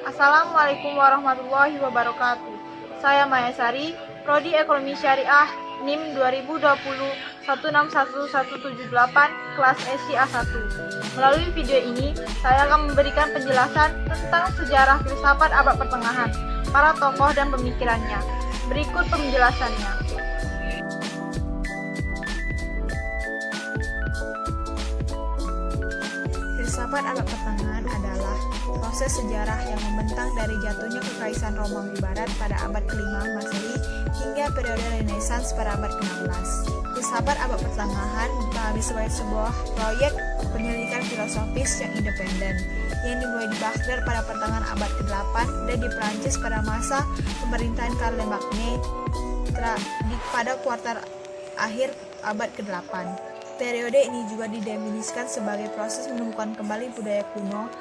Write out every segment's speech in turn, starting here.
Assalamualaikum warahmatullahi wabarakatuh. Saya Maya Sari, Prodi Ekonomi Syariah, NIM 2020 161178, kelas SI A1. Melalui video ini, saya akan memberikan penjelasan tentang sejarah filsafat abad pertengahan, para tokoh dan pemikirannya. Berikut penjelasannya. Filsafat abad pertengahan adalah proses sejarah yang membentang dari jatuhnya kekaisaran Romawi Barat pada abad ke-5 Masehi hingga periode Renaissance pada abad ke-16. Filsafat abad pertengahan dipahami sebagai sebuah proyek penyelidikan filosofis yang independen yang dimulai di Baghdad pada pertengahan abad ke-8 dan di Prancis pada masa pemerintahan Charlemagne pada kuartal akhir abad ke-8. Periode ini juga didefinisikan sebagai proses menemukan kembali budaya kuno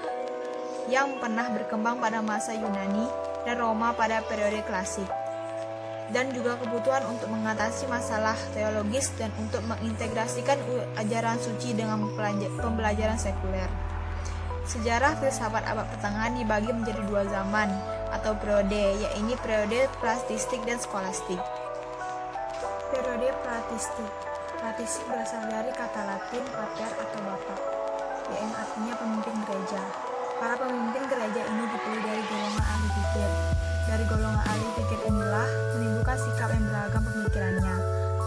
yang pernah berkembang pada masa Yunani dan Roma pada periode klasik, dan juga kebutuhan untuk mengatasi masalah teologis dan untuk mengintegrasikan ajaran suci dengan pembelajaran sekuler. Sejarah filsafat abad pertengahan dibagi menjadi dua zaman atau periode, yaitu periode patristik dan skolastik. Periode patristik berasal dari kata Latin pater atau bapak, yang artinya pemimpin gereja. Para pemimpin gereja ini dipilih dari golongan ahli fikir. Dari golongan ahli fikir inilah menimbulkan sikap yang beragam pemikirannya.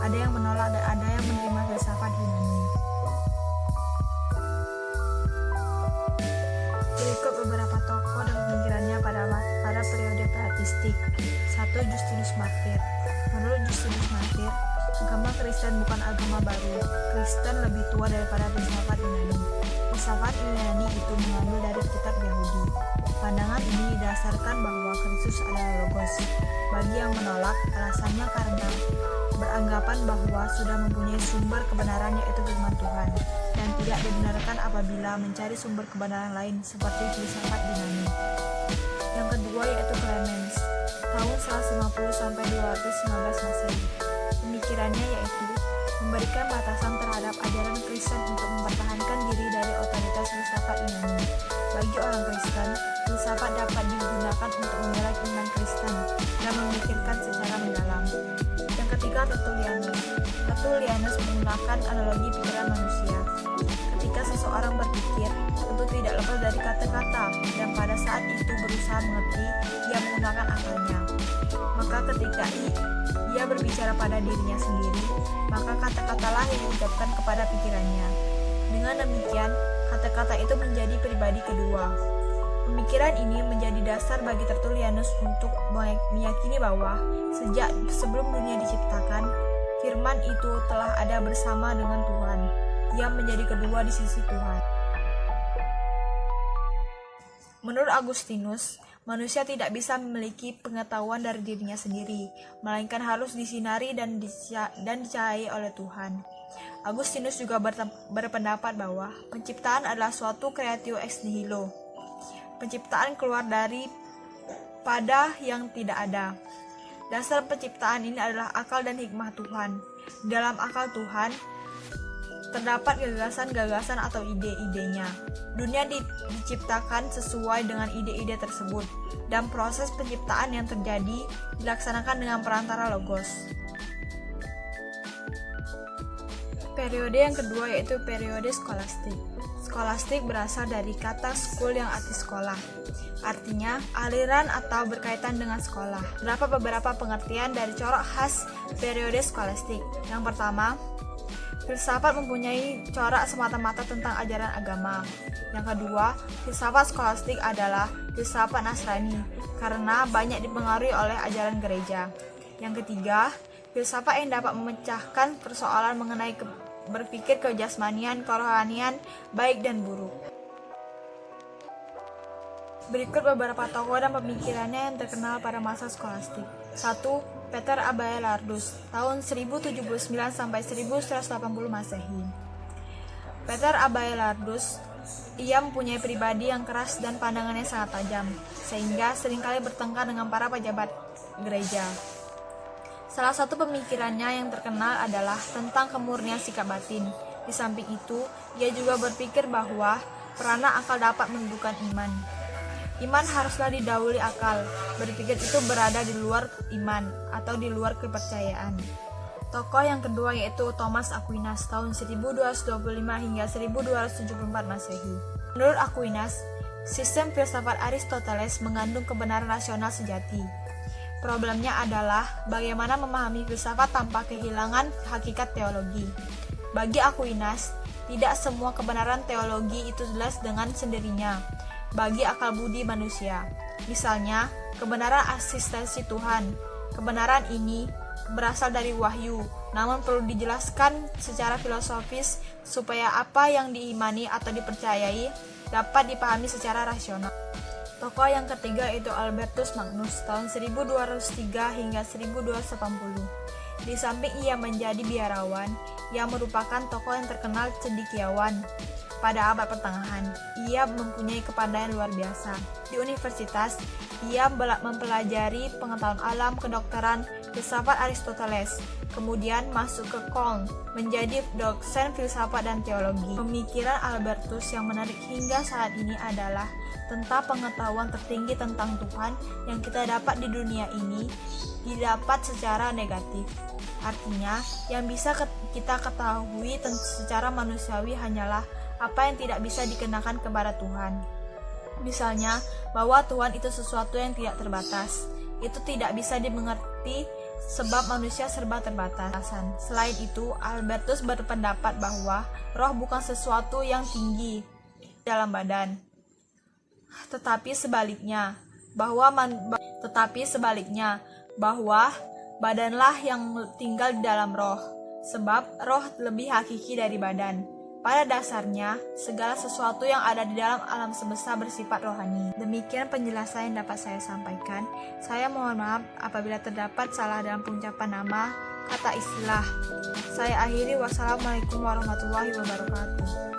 Ada yang menolak dan ada yang menerima filsafat Yunani. Berikut beberapa tokoh dan pemikirannya pada periode patristik. 1. Justinus Martyr. Menurut Justinus Martyr, agama Kristen bukan agama baru. Kristen lebih tua daripada filsafat Yunani. Filsafat Yunani itu mengambil dari kitab Yahudi. Pandangan ini didasarkan bahwa Kristus adalah Logos. Bagi yang menolak, alasannya karena beranggapan bahwa sudah mempunyai sumber kebenaran yaitu firman Tuhan, dan tidak dibenarkan apabila mencari sumber kebenaran lain seperti filsafat Yunani. Yang kedua yaitu Clemens, tahun 150 sampai 215 Masehi. Pemikirannya yaitu memberikan batasan terhadap ajaran Kristen untuk mempertahankan diri dari otoritas filsafat Yunani. Bagi orang Kristen, filsafat dapat digunakan untuk membela iman Kristen dan memikirkan secara mendalam. Yang ketiga, Tertullianus. Tertullianus menggunakan analogi pikiran manusia. Ketika seseorang berpikir, tentu tidak lepas dari kata-kata, dan pada saat itu berusaha mengerti, ia menggunakan akalnya. Maka ketika ia berbicara pada dirinya sendiri, maka kata-katalah yang diucapkan kepada pikirannya. Dengan demikian, kata-kata itu menjadi pribadi kedua. Pemikiran ini menjadi dasar bagi Tertullianus untuk meyakini bahwa sejak sebelum dunia diciptakan, firman itu telah ada bersama dengan Tuhan. Ia menjadi kedua di sisi Tuhan. Menurut Agustinus, manusia tidak bisa memiliki pengetahuan dari dirinya sendiri, melainkan harus disinari dan dicahayai oleh Tuhan. Agustinus juga berpendapat bahwa penciptaan adalah suatu creatio ex nihilo. Penciptaan keluar pada yang tidak ada. Dasar penciptaan ini adalah akal dan hikmah Tuhan. Di dalam akal Tuhan terdapat gagasan-gagasan atau ide-idenya. Dunia diciptakan sesuai dengan ide-ide tersebut, dan proses penciptaan yang terjadi dilaksanakan dengan perantara logos. Periode yang kedua yaitu periode skolastik. Skolastik berasal dari kata skul yang arti sekolah. Artinya aliran atau berkaitan dengan sekolah. Terdapat beberapa pengertian dari corak khas periode skolastik. Yang pertama, filsafat mempunyai corak semata-mata tentang ajaran agama. Yang kedua, filsafat skolastik adalah filsafat Nasrani karena banyak dipengaruhi oleh ajaran gereja. Yang ketiga, filsafat yang dapat memecahkan persoalan mengenai berpikir kejasmanian, kerohanian, baik dan buruk. Berikut beberapa tokoh dan pemikirannya yang terkenal pada masa skolastik. 1. Peter Abelardus, tahun 1079 sampai 1180 Masehi. Peter Abelardus, ia mempunyai pribadi yang keras dan pandangannya sangat tajam, sehingga seringkali bertengkar dengan para pejabat gereja. Salah satu pemikirannya yang terkenal adalah tentang kemurnian sikap batin. Di samping itu, ia juga berpikir bahwa peranan akal dapat menundukkan iman. Iman haruslah didahului akal. Berpikir itu berada di luar iman atau di luar kepercayaan. Tokoh yang kedua yaitu Thomas Aquinas tahun 1225 hingga 1274 Masehi. Menurut Aquinas, sistem filsafat Aristoteles mengandung kebenaran rasional sejati. Problemnya adalah bagaimana memahami filsafat tanpa kehilangan hakikat teologi. Bagi Aquinas, tidak semua kebenaran teologi itu jelas dengan sendirinya bagi akal budi manusia. Misalnya, kebenaran eksistensi Tuhan. Kebenaran ini berasal dari wahyu, namun perlu dijelaskan secara filosofis supaya apa yang diimani atau dipercayai dapat dipahami secara rasional. Tokoh yang ketiga yaitu Albertus Magnus tahun 1203 hingga 1280. Di samping ia menjadi biarawan, ia merupakan tokoh yang terkenal cendekiawan. Pada abad pertengahan, ia mempunyai kepandaian luar biasa. Di universitas, ia mempelajari pengetahuan alam, kedokteran, filsafat Aristoteles. Kemudian masuk ke Köln, menjadi dosen filsafat dan teologi. Pemikiran Albertus yang menarik hingga saat ini adalah tentang pengetahuan tertinggi tentang Tuhan yang kita dapat di dunia ini didapat secara negatif. Artinya, yang bisa kita ketahui secara manusiawi hanyalah apa yang tidak bisa dikenakan kepada Tuhan. Misalnya, bahwa Tuhan itu sesuatu yang tidak terbatas. Itu tidak bisa dimengerti sebab manusia serba terbatas. Selain itu, Albertus berpendapat bahwa roh bukan sesuatu yang tinggi dalam badan. Tetapi sebaliknya, bahwa badanlah yang tinggal di dalam roh, sebab roh lebih hakiki dari badan. Pada dasarnya, segala sesuatu yang ada di dalam alam semesta bersifat rohani. Demikian penjelasan yang dapat saya sampaikan. Saya mohon maaf apabila terdapat salah dalam pengucapan nama, kata istilah. Saya akhiri, wassalamualaikum warahmatullahi wabarakatuh.